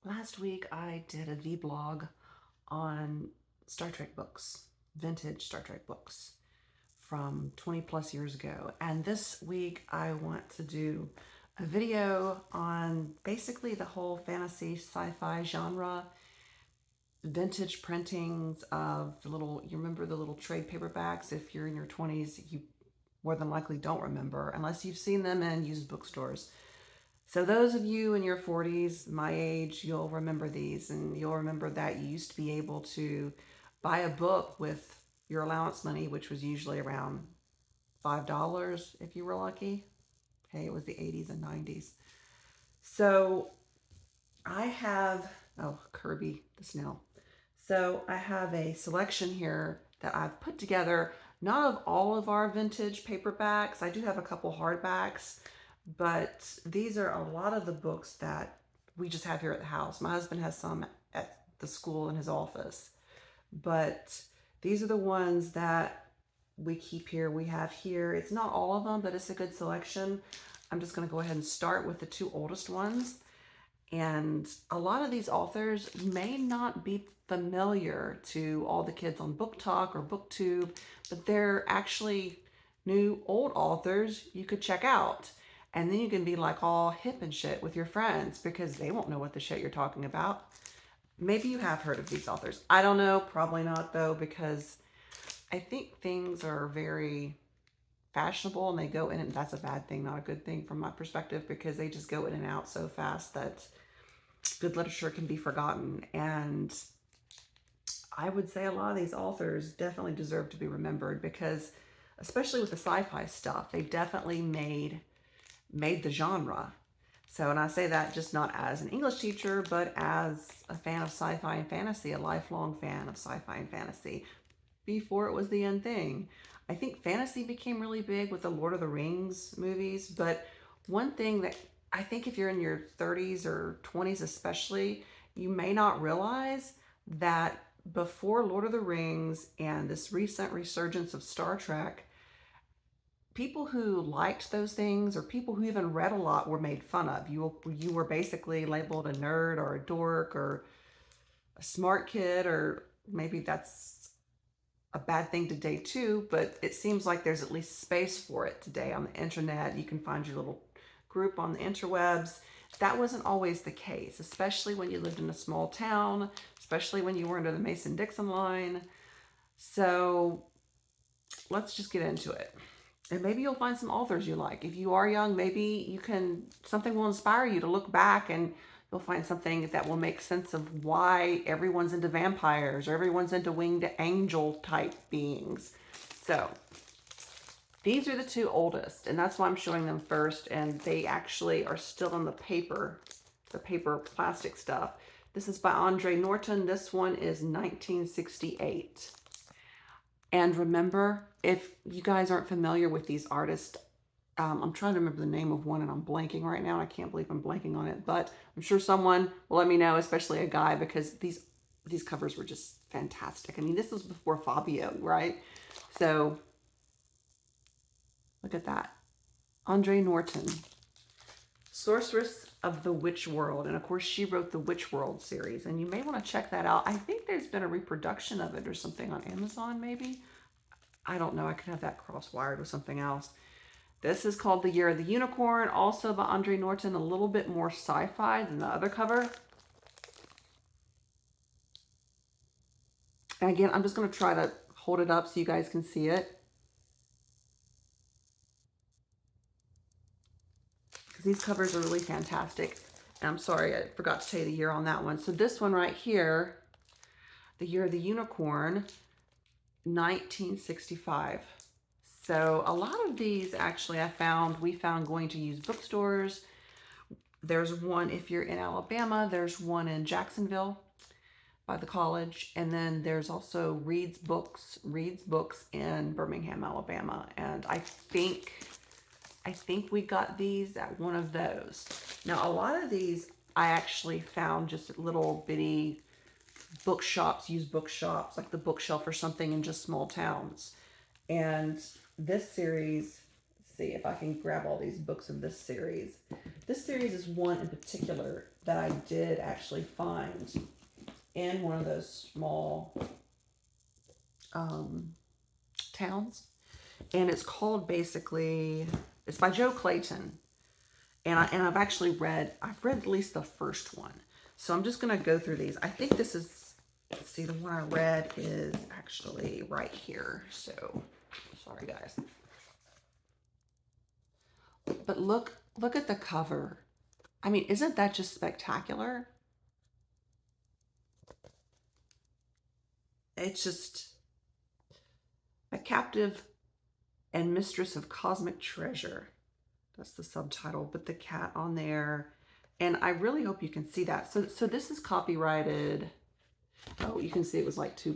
Last week I did a vlog on Star Trek books, vintage Star Trek books from 20 plus years ago. And this week I want to do a video on basically the whole fantasy sci-fi genre, vintage printings of the little, you remember the little trade paperbacks? If you're in your 20s, you more than likely don't remember unless you've seen them in used bookstores. So those of you in your 40s, my age, you'll remember these, and you'll remember that you used to be able to buy a book with your allowance money, which was usually around $5 if you were lucky. Okay, it was the 80s and 90s. So I have, oh, Kirby the snail. So I have a selection here that I've put together, not of all of our vintage paperbacks. I do have a couple hardbacks, but these are a lot of the books that we just have here at the house. My husband has some at the school in his office, but these are the ones that we keep here. We have here, it's not all of them, but it's a good selection. I'm just going to go ahead and start with the two oldest ones. And a lot of these authors may not be familiar to all the kids on Book Talk or BookTube, but they're actually new old authors you could check out. And then you can be like all hip and shit with your friends because they won't know what the shit you're talking about. Maybe you have heard of these authors. I don't know, probably not though, because I think things are very fashionable and they go in, and that's a bad thing, not a good thing from my perspective, because they just go in and out so fast that good literature can be forgotten. And I would say a lot of these authors definitely deserve to be remembered because, especially with the sci-fi stuff, they definitely made the genre. So, and I say that just not as an English teacher, but as a fan of sci-fi and fantasy, a lifelong fan of sci-fi and fantasy, before it was the end thing. I think fantasy became really big with the Lord of the Rings movies, but one thing that I think if you're in your 30s or 20s especially, you may not realize that before Lord of the Rings and this recent resurgence of Star Trek, people who liked those things or people who even read a lot were made fun of. You were basically labeled a nerd or a dork or a smart kid, or maybe that's a bad thing today too, but it seems like there's at least space for it today on the internet. You can find your little group on the interwebs. That wasn't always the case, especially when you lived in a small town, especially when you were under the Mason-Dixon line. So let's just get into it. And maybe you'll find some authors you like. If you are young, maybe something will inspire you to look back and you'll find something that will make sense of why everyone's into vampires or everyone's into winged angel type beings. So these are the two oldest, and that's why I'm showing them first. And they actually are still in the paper plastic stuff. This is by Andre Norton. This one is 1968. And remember, if you guys aren't familiar with these artists, I'm trying to remember the name of one and I'm blanking right now. I can't believe I'm blanking on it, but I'm sure someone will let me know, especially a guy, because these covers were just fantastic. I mean, this was before Fabio, right? So look at that. Andre Norton, Sorceress of the Witch World. And of course, she wrote the Witch World series, and you may want to check that out. I think there's been a reproduction of it or something on Amazon, maybe. I don't know. I could have that cross-wired with something else. This is called The Year of the Unicorn, also by Andre Norton, a little bit more sci-fi than the other cover. And again, I'm just going to try to hold it up so you guys can see it. Because these covers are really fantastic. And I'm sorry, I forgot to tell you the year on that one. So this one right here, The Year of the Unicorn, 1965. So a lot of these actually we found going to used bookstores. There's one, if you're in Alabama, there's one in Jacksonville by the college. And then there's also Reed's Books in Birmingham, Alabama. And I think we got these at one of those. Now, a lot of these I actually found just at little bitty bookshops, used bookshops, like the Bookshelf or something in just small towns. And this series see if I can grab all these books in this series. This series is one in particular that I did actually find in one of those small towns. And it's called basically, it's by Joe Clayton. And I've actually I've read at least the first one. So I'm just going to go through these. I think this is, let's see, the one I read is actually right here. So, sorry guys. But look at the cover. I mean, isn't that just spectacular? It's just a captive and mistress of cosmic treasure. That's the subtitle, but the cat on there. And I really hope you can see that. So this is copyrighted. Oh, you can see it was like $2.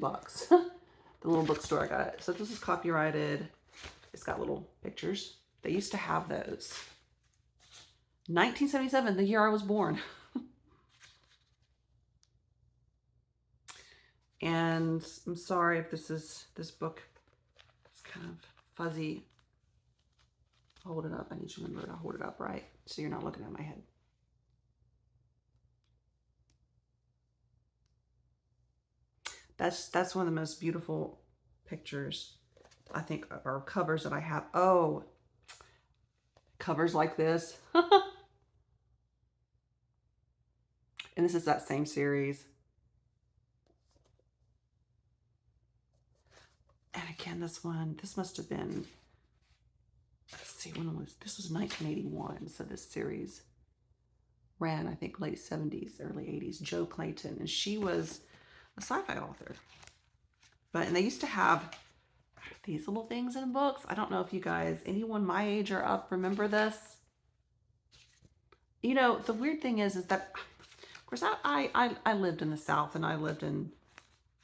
The little bookstore I got it. So this is copyrighted. It's got little pictures. They used to have those. 1977, the year I was born. And I'm sorry if this book is kind of fuzzy. Hold it up. I need to remember to hold it up right so you're not looking at my head. That's one of the most beautiful pictures, I think, or covers that I have. Oh, covers like this. And this is that same series. And again, this must have been, let's see, this was 1981. So this series ran, I think, late 70s, early 80s. Joe Clayton, and she was a sci-fi author. And they used to have these little things in books. I don't know if you guys, anyone my age or up, remember this. You know, the weird thing is that, of course, I lived in the South, and I lived in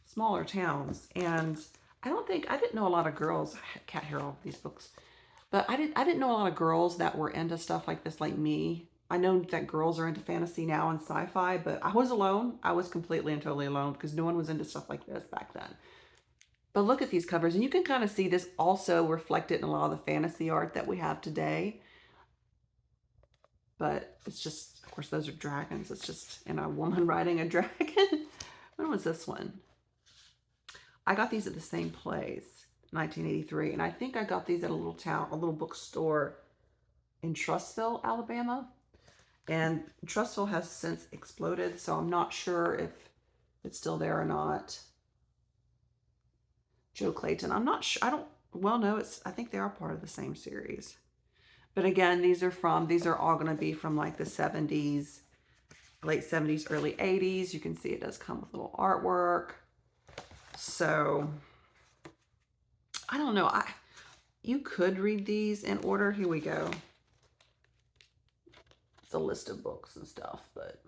smaller towns, and I didn't know a lot of girls. I can't hear all of these books, but I didn't know a lot of girls that were into stuff like this, like me. I know that girls are into fantasy now and sci-fi, but I was alone. I was completely and totally alone because no one was into stuff like this back then. But look at these covers, and you can kind of see this also reflected in a lot of the fantasy art that we have today. But it's just, of course, those are dragons. It's just, and a woman riding a dragon. When was this one? I got these at the same place, 1983. And I think I got these at a little bookstore in Trussville, Alabama. And Trussville has since exploded, so I'm not sure if it's still there or not. Joe Clayton, I'm not sure. I think they are part of the same series. But again, these are all going to be from like the 70s, late 70s, early 80s. You can see it does come with little artwork. So, I don't know. You could read these in order. Here we go. It's a list of books and stuff, but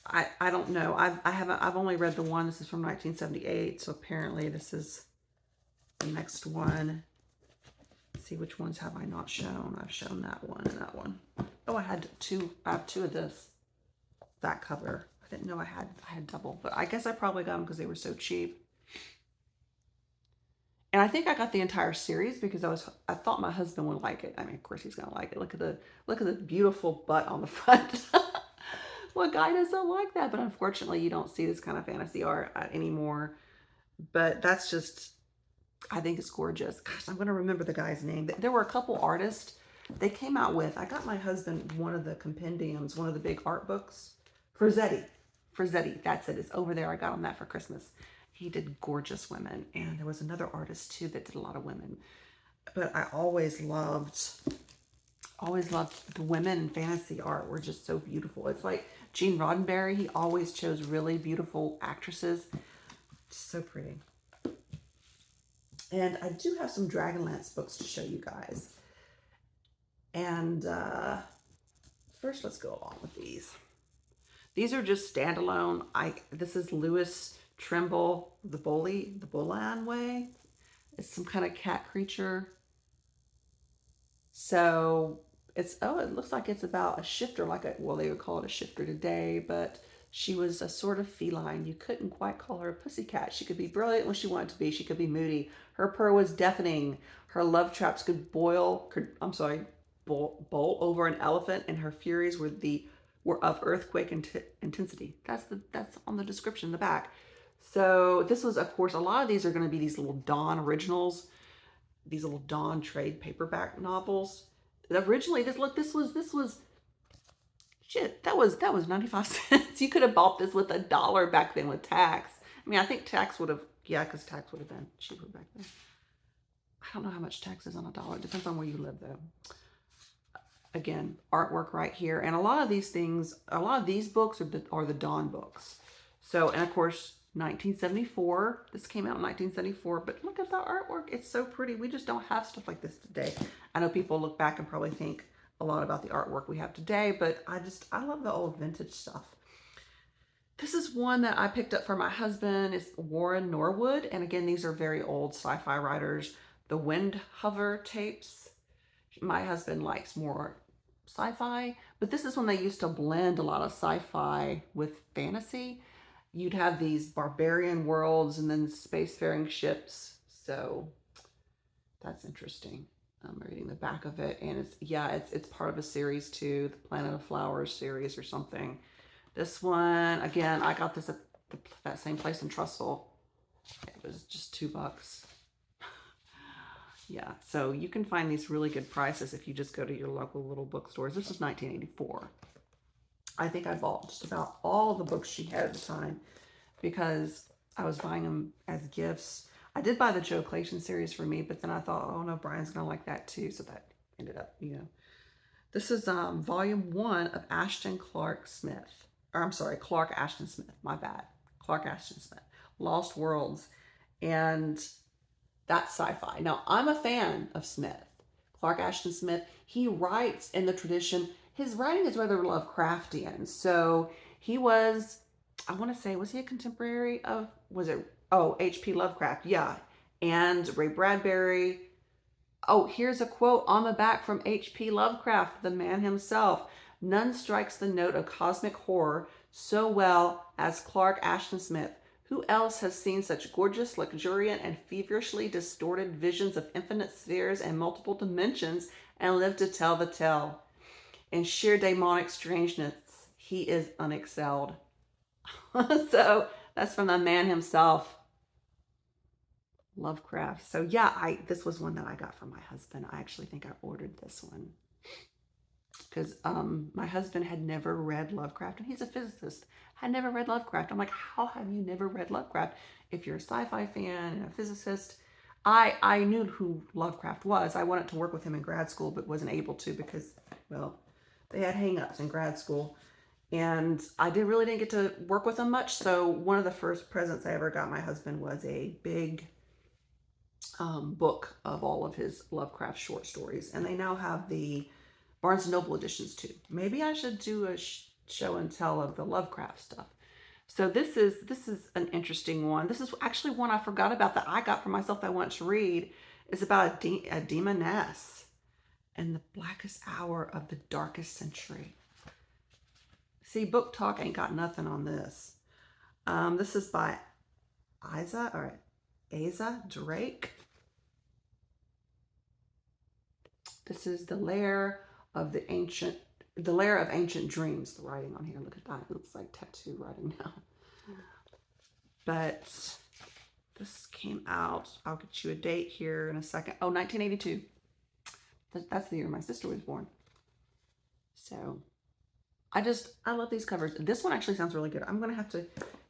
I don't know. I've only read the one. This is from 1978, so apparently this is the next one. Let's see, which ones have I not shown? I've shown that one and that one. Oh, I have two of this. That cover. I didn't know I had double, but I guess I probably got them because they were so cheap. And I think I got the entire series because I thought my husband would like it. I mean, of course he's gonna like it. Look at the beautiful butt on the front. What guy doesn't like that? But unfortunately, you don't see this kind of fantasy art anymore. But that's just, I think it's gorgeous. Gosh, I'm going to remember the guy's name. There were a couple artists they came out with. I got my husband one of the compendiums, one of the big art books. Frazzetti, that's it. It's over there. I got him that for Christmas. He did gorgeous women. And there was another artist, too, that did a lot of women. But I always loved the women in fantasy art were just so beautiful. It's like Gene Roddenberry. He always chose really beautiful actresses. So pretty. And I do have some Dragonlance books to show you guys. And first, let's go along with these. These are just standalone. This is Lewis Trimble, the Bolan Way. It's some kind of cat creature. So it looks like it's about a shifter, well, they would call it a shifter today, but She was a sort of feline. You couldn't quite call her a pussycat. She could be brilliant when she wanted to be. She could be moody. Her purr was deafening. Her love traps could bowl over an elephant, and her furies were of earthquake intensity. That's on the description in the back. So this was, of course, a lot of these are going to be these little Dawn originals, these little Dawn trade paperback novels. Originally, this was shit. That was 95 cents. You could have bought this with $1 back then with tax. I mean, I think tax would have, yeah, because tax would have been cheaper back then. I don't know how much tax is on $1. It depends on where you live, though. Again, artwork right here, and a lot of these things, a lot of these books are the Dawn books. So, and of course, 1974. This came out in 1974, but look at the artwork. It's so pretty. We just don't have stuff like this today. I know people look back and probably think a lot about the artwork we have today, but I love the old vintage stuff. This is one that I picked up for my husband. It's Warren Norwood. And again, these are very old sci-fi writers. The Wind Hover tapes. My husband likes more sci-fi, but this is when they used to blend a lot of sci-fi with fantasy. You'd have these barbarian worlds and then spacefaring ships. So that's interesting. I'm reading the back of it, and it's part of a series too, the Planet of Flowers series or something. This one, again, I got this at that same place in Trussville. It was just $2. Yeah, so you can find these really good prices if you just go to your local little bookstores. This is 1984. I think I bought just about all the books she had at the time because I was buying them as gifts. I did buy the Joe Clayton series for me, but then I thought, oh no, Brian's gonna like that too. So that ended up, This is volume 1 of Ashton Clark Smith. Or I'm sorry, Clark Ashton Smith, my bad. Clark Ashton Smith, Lost Worlds. And that's sci-fi. Now, I'm a fan of Smith. Clark Ashton Smith, he writes in the tradition. His writing is rather Lovecraftian. So he was, I want to say, was he a contemporary of, H.P. Lovecraft? Yeah. And Ray Bradbury. Oh, here's a quote on the back from H.P. Lovecraft, the man himself. None strikes the note of cosmic horror so well as Clark Ashton Smith. Who else has seen such gorgeous, luxuriant, and feverishly distorted visions of infinite spheres and multiple dimensions and lived to tell the tale? In sheer demonic strangeness, he is unexcelled. So that's from the man himself, Lovecraft. So yeah, this was one that I got from my husband. I actually think I ordered this one because my husband had never read Lovecraft, and he's a physicist. Had never read Lovecraft. I'm like, how have you never read Lovecraft? If you're a sci-fi fan and a physicist, I knew who Lovecraft was. I wanted to work with him in grad school, but wasn't able to because, well, they had hang-ups in grad school. And I really didn't get to work with him much. So one of the first presents I ever got my husband was a big book of all of his Lovecraft short stories. And they now have the Barnes & Noble editions too. Maybe I should do a show and tell of the Lovecraft stuff. So this is an interesting one. This is actually one I forgot about that I got for myself that I want to read. It's about a demoness and the blackest hour of the darkest century. See, Book Talk ain't got nothing on this. This is by Asa Drake. This is the lair of ancient dreams. The writing on here, look at that. It looks like tattoo writing now. But this came out, I'll get you a date here in a second. Oh, 1982. That's the year my sister was born. So I love these covers. This one actually sounds really good. I'm going to have to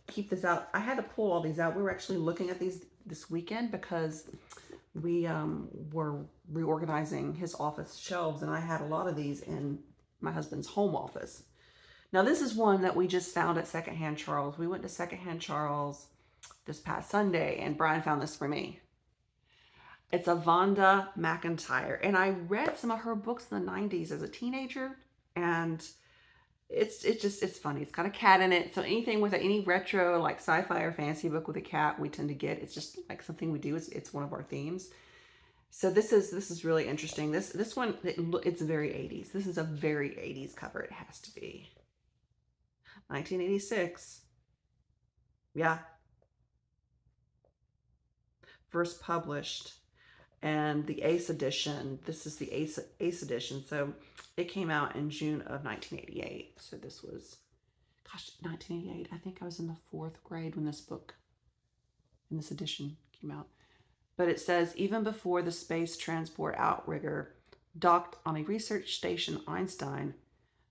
keep this out. I had to pull all these out. We were actually looking at these this weekend because we were reorganizing his office shelves, and I had a lot of these in my husband's home office. Now, this is one that we just found at Secondhand Charles. We went to Secondhand Charles this past Sunday, and Brian found this for me. It's a Vonda McIntyre, and I read some of her books in the 90s as a teenager, and it's funny. It's got a cat in it, so anything with any retro like sci-fi or fantasy book with a cat, we tend to get. It's just like something we do. It's one of our themes. So this is really interesting. This one, it's very 80s. This is a very 80s cover. It has to be. 1986. Yeah, first published. And the Ace edition, this is the Ace edition. So it came out in June of 1988. So this was, gosh, 1988. I think I was in the 4th grade when this edition came out. But it says, even before the space transport outrigger docked on a research station Einstein,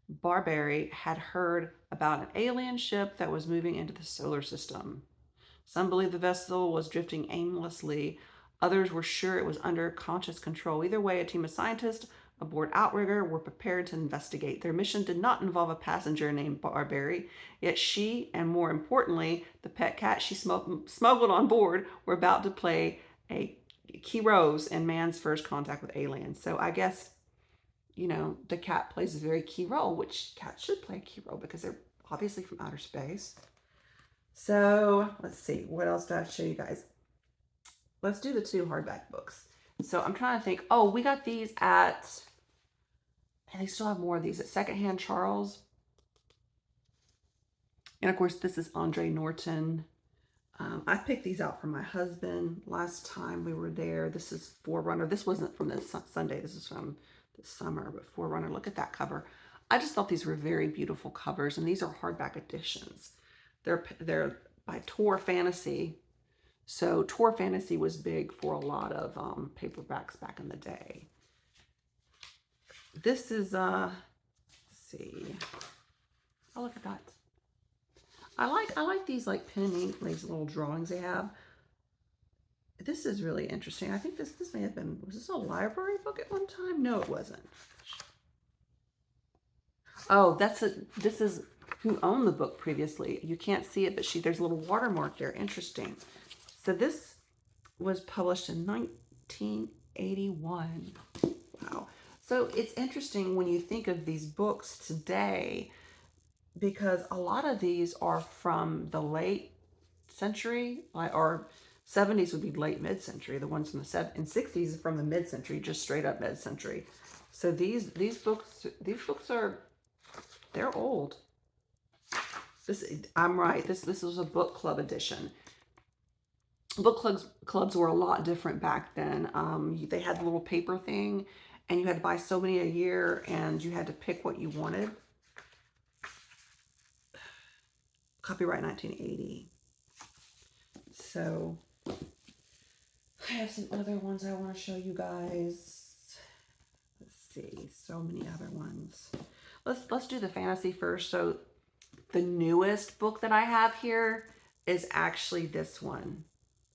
Barberry had heard about an alien ship that was moving into the solar system. Some believed the vessel was drifting aimlessly. Others were sure it was under conscious control. Either way, a team of scientists aboard Outrigger were prepared to investigate. Their mission did not involve a passenger named Barberry, yet she, and more importantly, the pet cat she smuggled on board, were about to play a key roles in man's first contact with aliens. So I guess, the cat plays a very key role, which cats should play a key role because they're obviously from outer space. So let's see, what else did I show you guys? Let's do the 2 hardback books. So I'm trying to think, oh, we got these at, and they still have more of these at Secondhand Charles. And of course, this is Andre Norton. I picked these out for my husband last time we were there. This is Forerunner. This wasn't from this Sunday. This is from the summer, but Forerunner, look at that cover. I just thought these were very beautiful covers, and these are hardback editions. They're by Tor Fantasy. So Tor Fantasy was big for a lot of paperbacks back in the day. This is, let's see. Oh, look at that. I like these like pen and ink, these little drawings they have. This is really interesting. I think this may have been, was this a library book at one time? No, it wasn't. Oh, this is who owned the book previously. You can't see it, but there's a little watermark there. Interesting. So this was published in 1981. Wow. So it's interesting when you think of these books today, because a lot of these are from the late century, or 70s would be late mid-century. The ones from the 60s are from the mid-century, just straight up mid-century. So these books are, they're old. I'm right. This was a book club edition. Book clubs were a lot different back then. They had the little paper thing, and you had to buy so many a year, and you had to pick what you wanted. Copyright 1980. So I have some other ones I want to show you guys. Let's see, so many other ones. Let's do the fantasy first. So the newest book that I have here is actually this one,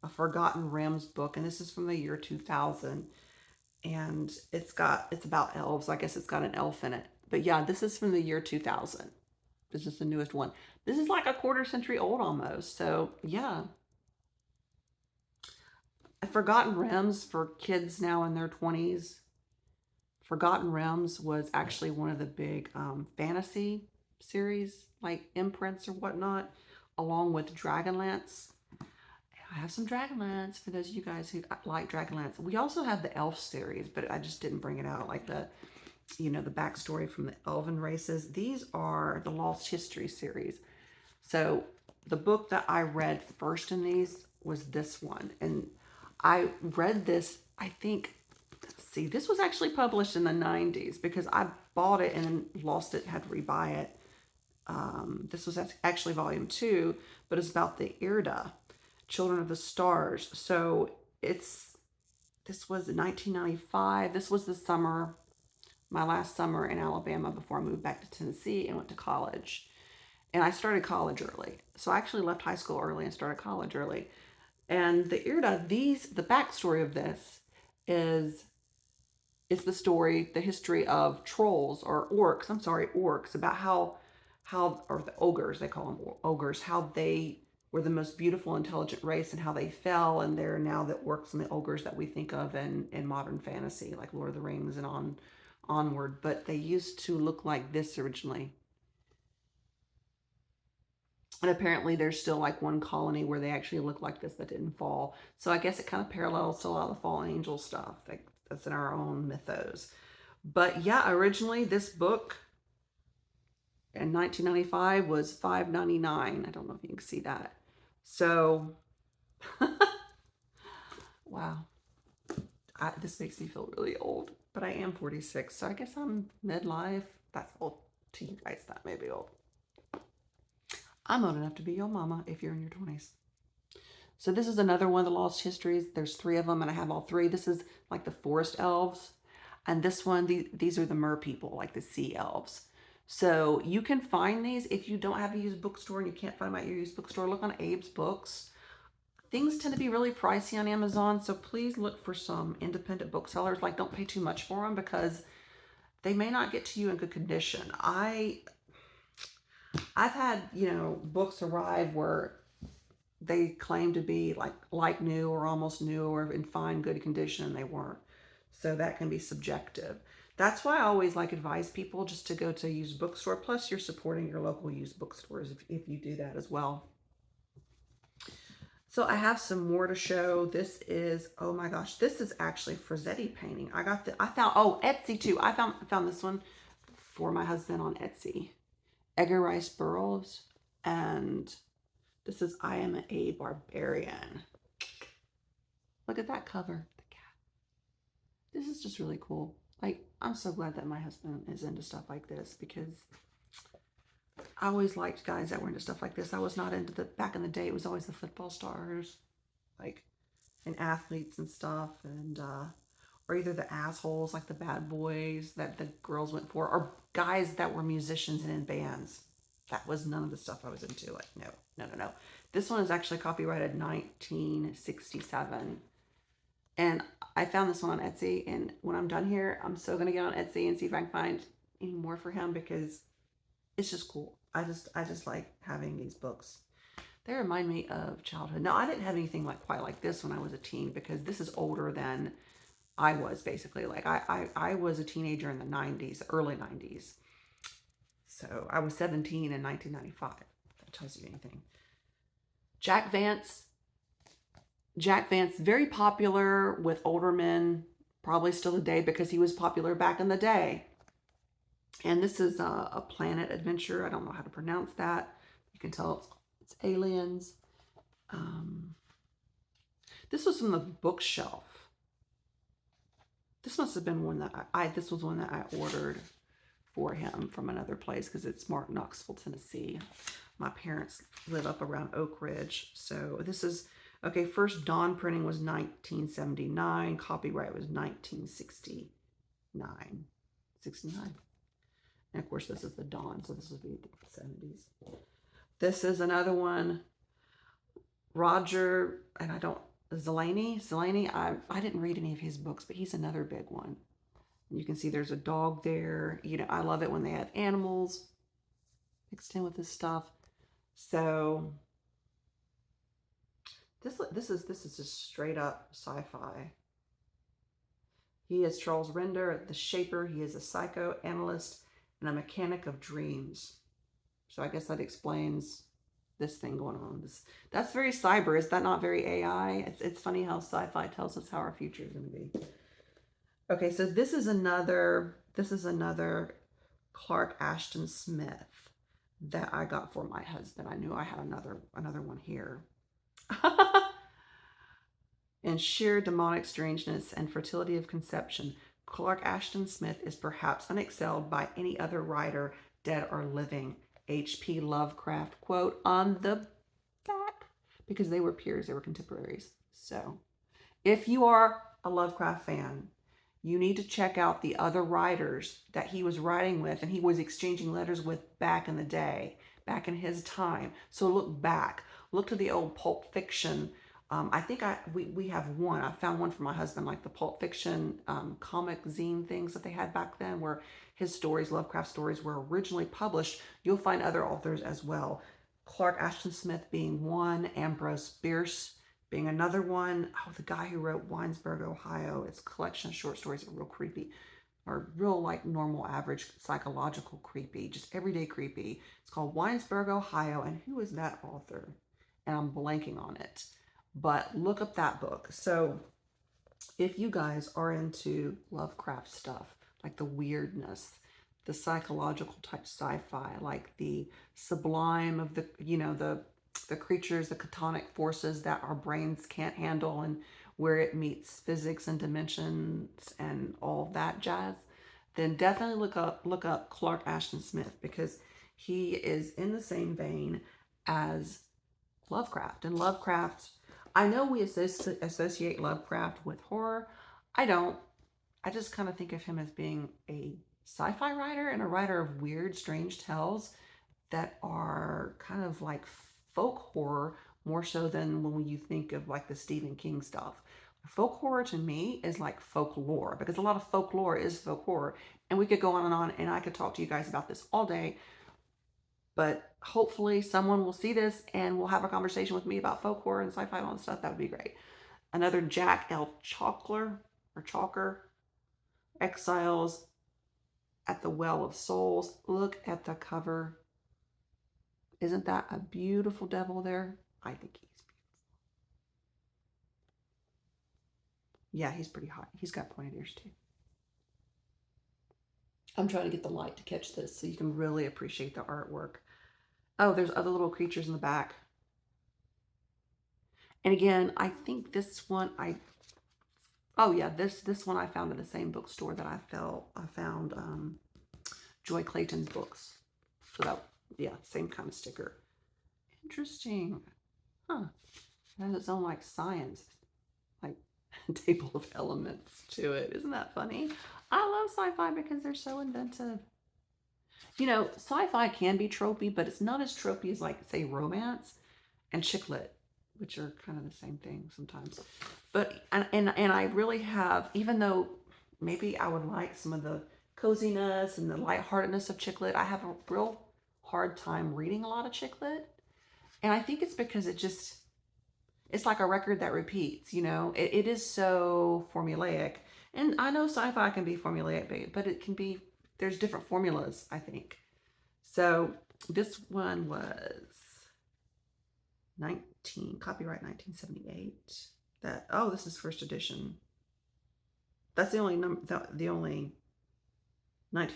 a Forgotten Realms book, and this is from the year 2000. And it's about elves. I guess it's got an elf in it. But yeah, this is from the year 2000. This is the newest one. This is like a quarter century old almost. So yeah. Forgotten Realms for kids now in their 20s. Forgotten Realms was actually one of the big fantasy series, like imprints or whatnot, along with Dragonlance. I have some Dragonlance for those of you guys who like Dragonlance. We also have the Elf series, but I just didn't bring it out, like the backstory from the elven races. These are the Lost History series. So the book that I read first in these was this one. And I read this, I think, let's see, this was actually published in the 90s because I bought it and then lost it, had to rebuy it. This was actually volume 2, but it's about the Irda, Children of the Stars. So this was in 1995. This was the summer, my last summer in Alabama before I moved back to Tennessee and went to college. And I started college early. So I actually left high school early and started college early. And the Irda, the backstory of this is the story, the history of trolls or orcs, about how, or the ogres, they call them ogres, how they were the most beautiful, intelligent race and how they fell. And they're now the orcs and the ogres that we think of in modern fantasy, like Lord of the Rings and onward. But they used to look like this originally. And apparently there's still like one colony where they actually look like this that didn't fall. So I guess it kind of parallels to a lot of the fallen angel stuff that's in our own mythos. But yeah, originally this book and 1995 was $5.99. I don't know if you can see that. So, wow, this makes me feel really old, but I am 46, so I guess I'm midlife. That's old to you guys. That may be old. I'm old enough to be your mama if you're in your 20s. So this is another one of the Lost Histories. There's 3 of them, and I have all 3. This is like the forest elves. And this one, these are the mer people, like the sea elves. So you can find these if you don't have a used bookstore and you can't find them at your used bookstore. Look on Abe's Books. Things tend to be really pricey on Amazon, so please look for some independent booksellers. Like, don't pay too much for them because they may not get to you in good condition. I've had, books arrive where they claim to be like new or almost new or in fine good condition, and they weren't. So that can be subjective. That's why I always advise people just to go to a used bookstore. Plus, you're supporting your local used bookstores if you do that as well. So I have some more to show. This is, oh my gosh, this is actually Frazzetti painting. I found Etsy too. I found this one for my husband on Etsy. Edgar Rice Burroughs, and this is I Am a Barbarian. Look at that cover. The cat. This is just really cool. I'm so glad that my husband is into stuff like this because I always liked guys that were into stuff like this. I was not into back in the day, it was always the football stars, and athletes and stuff, and or either the assholes, like the bad boys that the girls went for, or guys that were musicians and in bands. That was none of the stuff I was into. No. This one is actually copyrighted 1967. And I found this one on Etsy, and when I'm done here, I'm still going to get on Etsy and see if I can find any more for him because it's just cool. I just like having these books. They remind me of childhood. Now, I didn't have anything quite like this when I was a teen because this is older than I was, basically. I was a teenager in the 90s, early 90s. So I was 17 in 1995. If that tells you anything. Jack Vance, very popular with older men, probably still today because he was popular back in the day. And this is a planet adventure. I don't know how to pronounce that. You can tell it's aliens. This was from the bookshelf. This must have been one that this was one that I ordered for him from another place because it's marked Knoxville, Tennessee. My parents live up around Oak Ridge. So this is, okay, first Dawn printing was 1979. Copyright was 1969. 69. And of course, this is the Dawn, so this would be the 70s. This is another one. Roger, and Zeleny. I didn't read any of his books, but he's another big one. You can see there's a dog there. I love it when they have animals mixed in with this stuff. So this is just straight up sci-fi. He is Charles Render, the Shaper. He is a psychoanalyst and a mechanic of dreams. So I guess that explains this thing going on. That's very cyber. Is that not very AI? It's funny how sci-fi tells us how our future is going to be. Okay, so this is another Clark Ashton Smith that I got for my husband. I knew I had another one here. In sheer demonic strangeness and fertility of conception, Clark Ashton Smith is perhaps unexcelled by any other writer, dead or living. H.P. Lovecraft, quote, on the back, because they were peers, they were contemporaries. So if you are a Lovecraft fan, you need to check out the other writers that he was writing with and he was exchanging letters with back in the day, back in his time. So look back. Look to the old Pulp Fiction. I think we have one. I found one for my husband, like the Pulp Fiction comic zine things that they had back then where his stories, Lovecraft stories, were originally published. You'll find other authors as well. Clark Ashton Smith being one, Ambrose Bierce being another one. Oh, the guy who wrote Winesburg, Ohio. It's a collection of short stories that are real creepy, or real normal, average, psychological creepy, just everyday creepy. It's called Winesburg, Ohio. And who is that author? And I'm blanking on it. But look up that book. So if you guys are into Lovecraft stuff, like the weirdness, the psychological type sci-fi, like the sublime of the, the creatures, the catonic forces that our brains can't handle, and where it meets physics and dimensions and all that jazz, then definitely look up Clark Ashton Smith, because he is in the same vein as Lovecraft. And Lovecraft, I know we associate Lovecraft with horror. I don't. I just kind of think of him as being a sci-fi writer and a writer of weird, strange tales that are kind of like folk horror, more so than when you think of like the Stephen King stuff. Folk horror to me is like folklore, because a lot of folklore is folk horror. And we could go on, and I could talk to you guys about this all day. But hopefully someone will see this and will have a conversation with me about folk horror and sci-fi and all that stuff. That would be great. Another Jack L. Chalker, Exiles at the Well of Souls. Look at the cover. Isn't that a beautiful devil there? I think he's beautiful. Yeah, he's pretty hot. He's got pointed ears too. I'm trying to get the light to catch this so you can really appreciate the artwork. Oh, there's other little creatures in the back. And again, I think this one oh yeah, this one I found at the same bookstore that I found Joy Clayton's books. So that, yeah, same kind of sticker. Interesting. Huh. It has its own like science, like table of elements to it. Isn't that funny? I love sci-fi because they're so inventive. Sci-fi can be tropey, but it's not as tropey as, like, say, romance and chick lit, which are kind of the same thing sometimes. But and I really have, even though maybe I would like some of the coziness and the lightheartedness of chick lit, I have a real hard time reading a lot of chick lit. And I think it's because it's like a record that repeats, it is so formulaic. And I know sci-fi can be formulaic, but it can be, there's different formulas, I think. So this one was copyright 1978. This is first edition. That's the only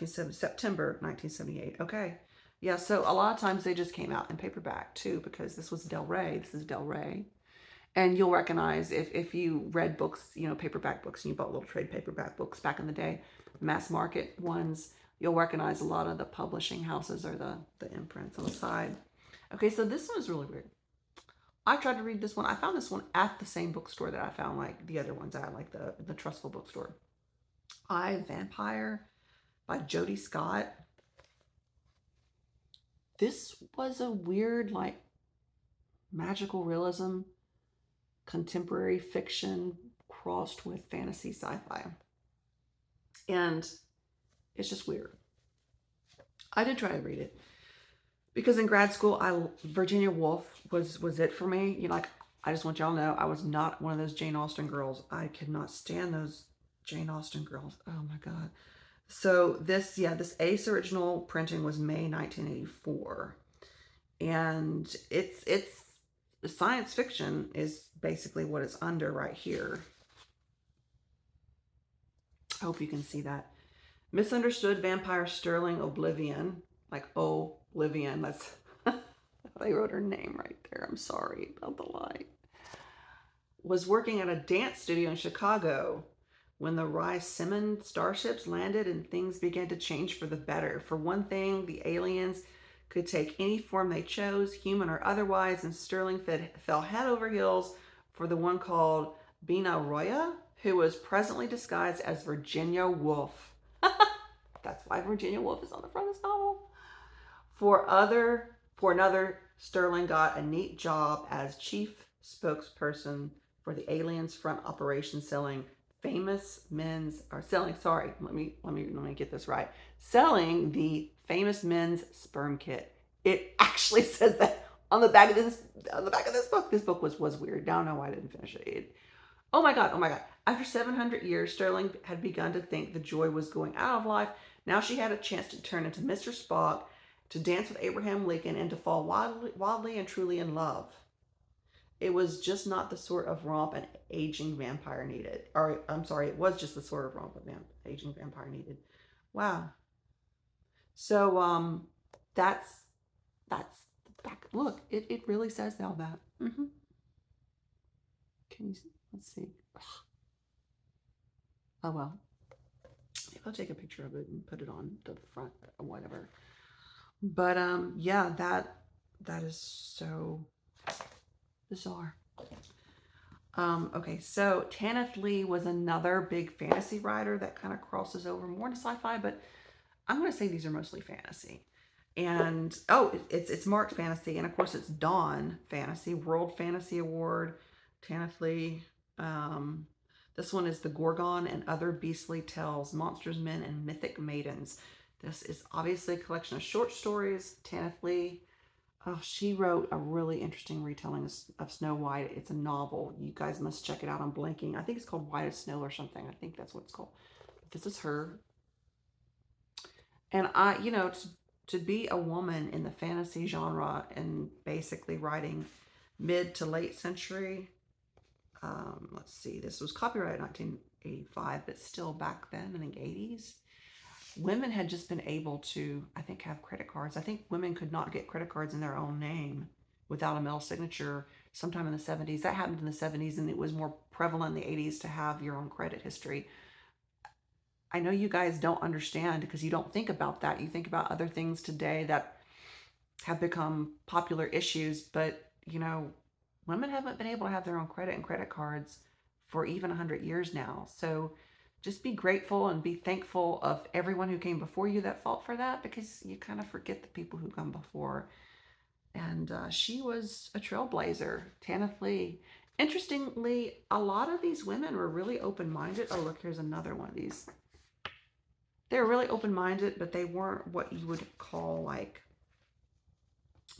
September 1978. Okay. Yeah, so a lot of times they just came out in paperback too, because this was Del Rey. This is Del Rey. And you'll recognize, if you read books, paperback books, and you bought little trade paperback books back in the day, mass market ones, you'll recognize a lot of the publishing houses or the imprints on the side. Okay, so this one is really weird. I tried to read this one. I found this one at the same bookstore that I found like the other ones at, like the Trustful bookstore. I, Vampire by Jody Scott. This was a weird, like, magical realism, contemporary fiction crossed with fantasy sci-fi. And it's just weird. I did try to read it because in grad school, Virginia Woolf was it for me. I just want y'all to know I was not one of those Jane Austen girls. I could not stand those Jane Austen girls. Oh my God. So this Ace original printing was May 1984. And it's science fiction is basically what it's under right here. I hope you can see that. Misunderstood Vampire Sterling Oblivion. Like Oblivion. That's they wrote her name right there. I'm sorry about the light. Was working at a dance studio in Chicago when the Rye-Simon starships landed and things began to change for the better. For one thing, the aliens could take any form they chose, human or otherwise, and Sterling fell head over heels for the one called Bina Roya, who was presently disguised as Virginia Woolf. That's why Virginia Woolf is on the front of this novel. For another, Sterling got a neat job as chief spokesperson for the aliens front operation, selling the famous men's sperm kit. It actually says that on the back of this book. This book was weird. Now I know why I didn't finish it. Oh my God. After 700 years, Sterling had begun to think the joy was going out of life. Now she had a chance to turn into Mr. Spock, to dance with Abraham Lincoln, and to fall wildly and truly in love. It was just not the sort of romp an aging vampire needed. Or, I'm sorry, it was just the sort of romp an aging vampire needed. Wow. So that's that's the back. Look, it really says all that. Can you let's see. Oh well. Maybe I'll take a picture of it and put it on the front or whatever. But yeah, that is so bizarre. Okay, so Tanith Lee was another big fantasy writer that kind of crosses over more to sci-fi, but I'm going to say these are mostly fantasy. And it's marked fantasy, and of course it's Dawn Fantasy, World Fantasy Award, Tanith Lee. Um, this one is The Gorgon and Other Beastly Tales, Monsters, Men, and Mythic Maidens. This is obviously a collection of short stories. Tanith Lee, oh, she wrote a really interesting retelling of Snow White. It's a novel. You guys must check it out. I'm blanking. I think it's called White as Snow or something. I think that's what it's called. This is her. And to be a woman in the fantasy genre and basically writing mid to late century, let's see, this was copyrighted 1985, but still back then in the 80s, women had just been able to, I think, have credit cards. I think women could not get credit cards in their own name without a male signature sometime in the 70s. That happened in the 70s, and it was more prevalent in the 80s to have your own credit history. I know you guys don't understand because you don't think about that. You think about other things today that have become popular issues, but women haven't been able to have their own credit and credit cards for even 100 years now. So just be grateful and be thankful of everyone who came before you that fought for that, because you kind of forget the people who come before. And she was a trailblazer, Tanith Lee. Interestingly, a lot of these women were really open-minded. Oh, look, here's another one of these. They were really open-minded, but they weren't what you would call like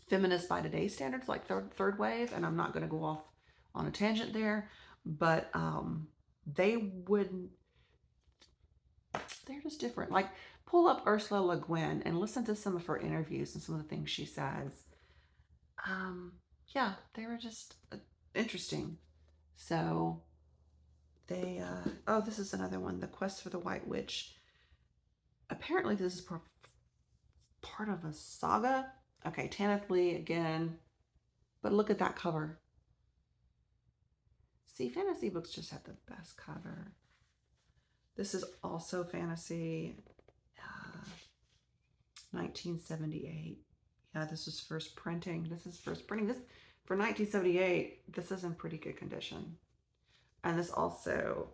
feminist by today's standards, like third wave. And I'm not going to go off on a tangent there, but they wouldn't. They're just different. Like, pull up Ursula Le Guin and listen to some of her interviews and some of the things she says. Yeah, they were just interesting. So they. Oh, this is another one. The Quest for the White Witch. Apparently, this is part of a saga. Okay, Tanith Lee again. But look at that cover. See, fantasy books just have the best cover. This is also fantasy. 1978. Yeah, this was first printing. This is first printing. This for 1978. This is in pretty good condition. And this also,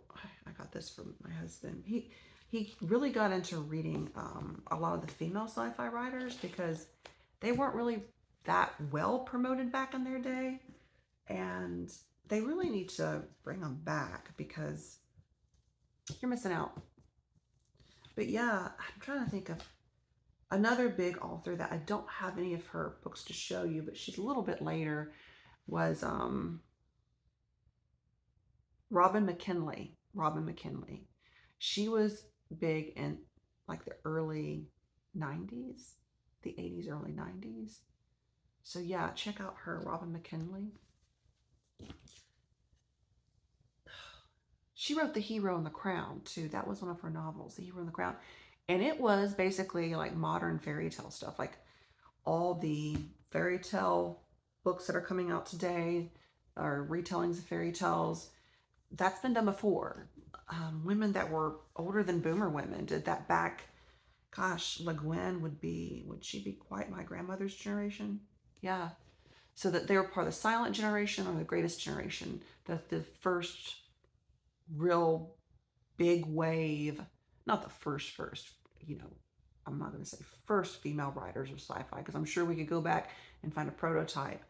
I got this from my husband. He really got into reading a lot of the female sci-fi writers because they weren't really that well promoted back in their day, and they really need to bring them back because you're missing out. But yeah, I'm trying to think of another big author that I don't have any of her books to show you, but she's a little bit later, was Robin McKinley. Robin McKinley. She was big in like the early 90s, the 80s, early 90s. So yeah, check out her, Robin McKinley. She wrote The Hero and the Crown too. That was one of her novels, The Hero and the Crown. And it was basically like modern fairy tale stuff, like all the fairy tale books that are coming out today are retellings of fairy tales. That's been done before. Women that were older than boomer women did that back. Gosh, Le Guin would she be quite my grandmother's generation? Yeah. So that they were part of the silent generation or the greatest generation. The first real big wave, not the first, I'm not going to say first female writers of sci-fi, because I'm sure we could go back and find a prototype.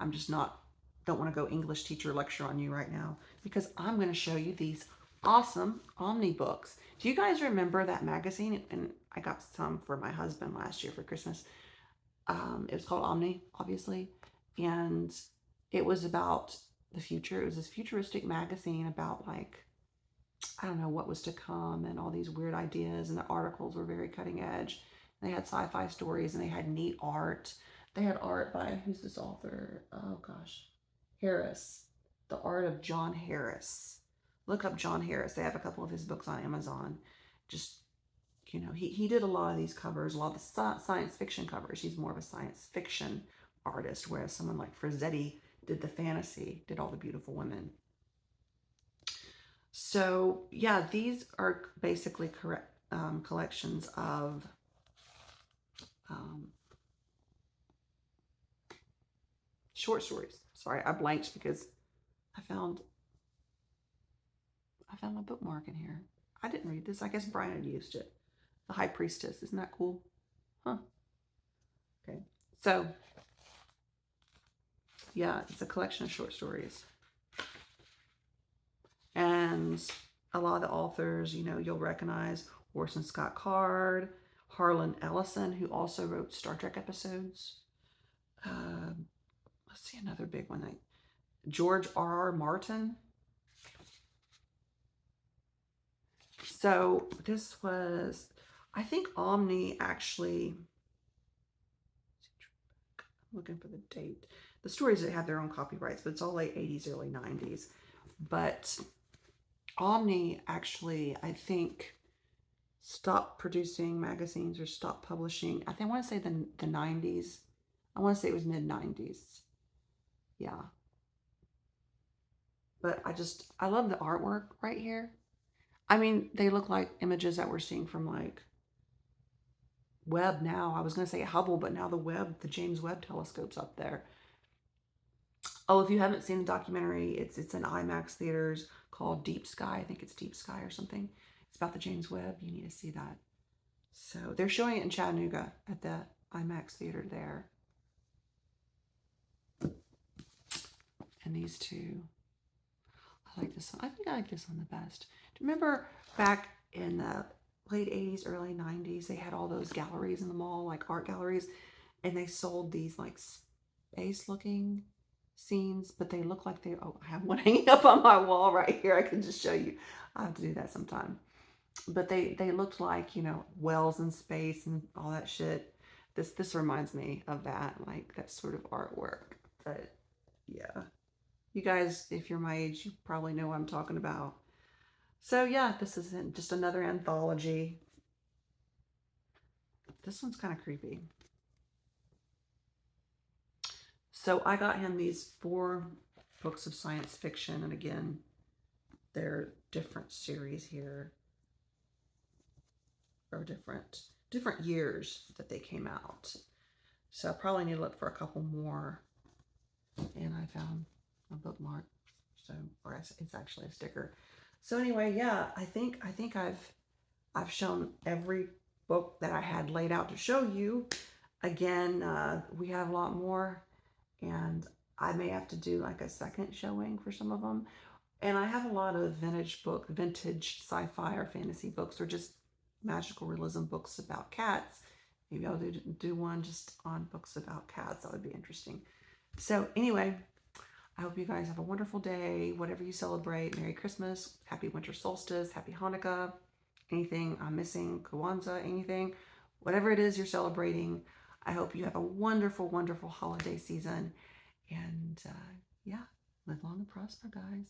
I'm just don't want to go English teacher lecture on you right now, because I'm going to show you these awesome Omni books. Do you guys remember that magazine? And I got some for my husband last year for Christmas. It was called Omni, obviously, and it was about the future. It was this futuristic magazine about, like, I don't know what was to come and all these weird ideas, and the articles were very cutting edge. They had sci-fi stories and they had neat art. They had art by, who's this author? Oh gosh, Harris. The Art of John Harris. Look up John Harris. They have a couple of his books on Amazon. Just, you know, he did a lot of these covers, a lot of the science fiction covers. He's more of a science fiction artist, whereas someone like Frazzetti did the fantasy, did all the beautiful women. So yeah, these are basically correct collections of short stories. Sorry, I blanked because I found my bookmark in here. I didn't read this. I guess Brian had used it. The High Priestess. Isn't that cool? Huh. Okay. So yeah, it's a collection of short stories. And a lot of the authors, you know, you'll recognize Orson Scott Card, Harlan Ellison, who also wrote Star Trek episodes. Let's see, another big one. George R.R. Martin. So this was, I think Omni actually, I'm looking for the date. The stories that have their own copyrights, but it's all late 80s, early 90s. But Omni actually, I think, stopped producing magazines or stopped publishing. I want to say the 90s. I want to say it was mid 90s. Yeah. But I love the artwork right here. I mean, they look like images that we're seeing from like Webb now. I was going to say Hubble, but now the James Webb telescope's up there. Oh, if you haven't seen the documentary, it's in IMAX theaters called Deep Sky. I think it's Deep Sky or something. It's about the James Webb. You need to see that. So they're showing it in Chattanooga at the IMAX theater there. And these two, I like this one. I think I like this one the best. Do you remember back in the late 80s, early 90s, they had all those galleries in the mall, like art galleries, and they sold these like space looking scenes, but they look like I have one hanging up on my wall right here. I can just show you. I'll have to do that sometime. But they looked like, you know, wells in space and all that shit. This reminds me of that, like that sort of artwork. But yeah, you guys, if you're my age, you probably know what I'm talking about. So yeah, this is just another anthology. This one's kind of creepy. So I got him these 4 books of science fiction, and again, they're different series here, or different years that they came out. So I probably need to look for a couple more. And I found a bookmark. So, or it's actually a sticker. So anyway, yeah, I think I've shown every book that I had laid out to show you. Again, we have a lot more, and I may have to do like a second showing for some of them. And I have a lot of vintage sci-fi or fantasy books, or just magical realism books about cats. Maybe I'll do one just on books about cats. That would be interesting. So anyway, I hope you guys have a wonderful day. Whatever you celebrate, Merry Christmas, Happy Winter Solstice, Happy Hanukkah, anything I'm missing, Kwanzaa, anything, whatever it is you're celebrating. I hope you have a wonderful, wonderful holiday season. And yeah, live long and prosper, guys.